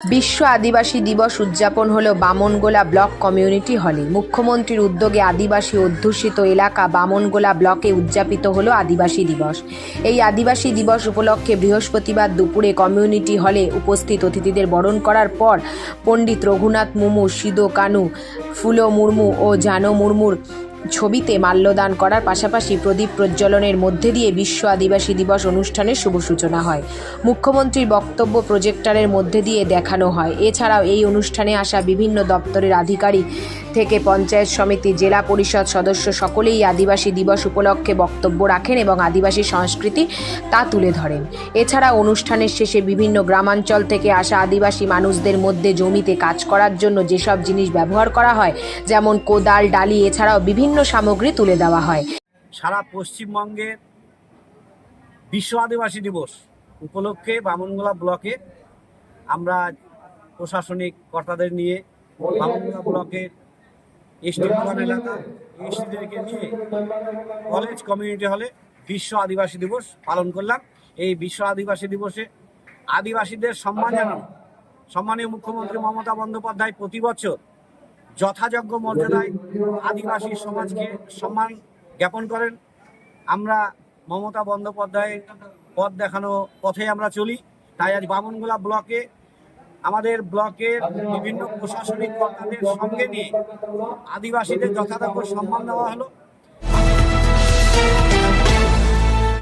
বিশ্ব আদিবাসী দিবস উদযাপন হলো বামনগোলা ব্লক কমিউনিটি হলে। মুখ্যমন্ত্রীর উদ্যোগে আদিবাসী অধ্যুষিত এলাকা বামনগোলা ব্লকে উদযাপিত হলো আদিবাসী দিবস। এই আদিবাসী দিবস উপলক্ষে বৃহস্পতিবার দুপুরে কমিউনিটি হলে উপস্থিত অতিথিদের বরণ করার পর পণ্ডিত রঘুনাথ মুর্মু, সিদো কানু, ফুলো মুর্মু ও জানো মুর্মুর ছবিতে মাল্যদান করার পাশাপাশি প্রদীপ প্রজ্বলনের মধ্যে দিয়ে বিশ্ব আদিবাসী দিবস অনুষ্ঠানের শুভ সূচনা হয়। মুখ্যমন্ত্রীর বক্তব্য প্রজেক্টরের মধ্যে দিয়ে দেখানো হয়। এছাড়াও এই অনুষ্ঠানে আসা বিভিন্ন দপ্তরের আধিকারিক থেকে পঞ্চায়েত সমিতি, জেলা পরিষদ সদস্য সকলেই আদিবাসী দিবস উপলক্ষে বক্তব্য রাখেন এবং আদিবাসী সংস্কৃতি তা তুলে ধরেন। এছাড়া অনুষ্ঠানের শেষে বিভিন্ন গ্রামাঞ্চল থেকে আসা আদিবাসী মানুষদের মধ্যে জমিতে কাজ করার জন্য যেসব জিনিস ব্যবহার করা হয়, যেমন কোদাল, ডালি, এছাড়াও বিভিন্ন সামগ্রী তুলে দেওয়া হয়। সারা পশ্চিমবঙ্গের বিশ্ব আদিবাসী দিবস উপলক্ষে বামনগোলা ব্লকে আমরা প্রশাসনিক কর্তাদের নিয়ে বামনগোলা ব্লকের এসটি প্রধান এলাকা এসটিদেরকে নিয়ে কলেজ কমিউনিটি হলে বিশ্ব আদিবাসী দিবস পালন করলাম। এই বিশ্ব আদিবাসী দিবসে আদিবাসীদের সম্মান জানানো, সম্মানীয় মুখ্যমন্ত্রী মমতা বন্দ্যোপাধ্যায় প্রতি বছর যথাযোগ্য মর্যাদায় আদিবাসী সমাজকে সম্মান জ্ঞাপন করেন। আমরা মমতা বন্দ্যোপাধ্যায়ের পথ দেখানো পথে আমরা চলি। তাই আজ বামনগোলা ব্লকে আমাদের ব্লকের বিভিন্ন প্রশাসনিক কর্তাদের সঙ্গে নিয়ে আদিবাসীদের যথাযোগ্য সম্মান দেওয়া হলো।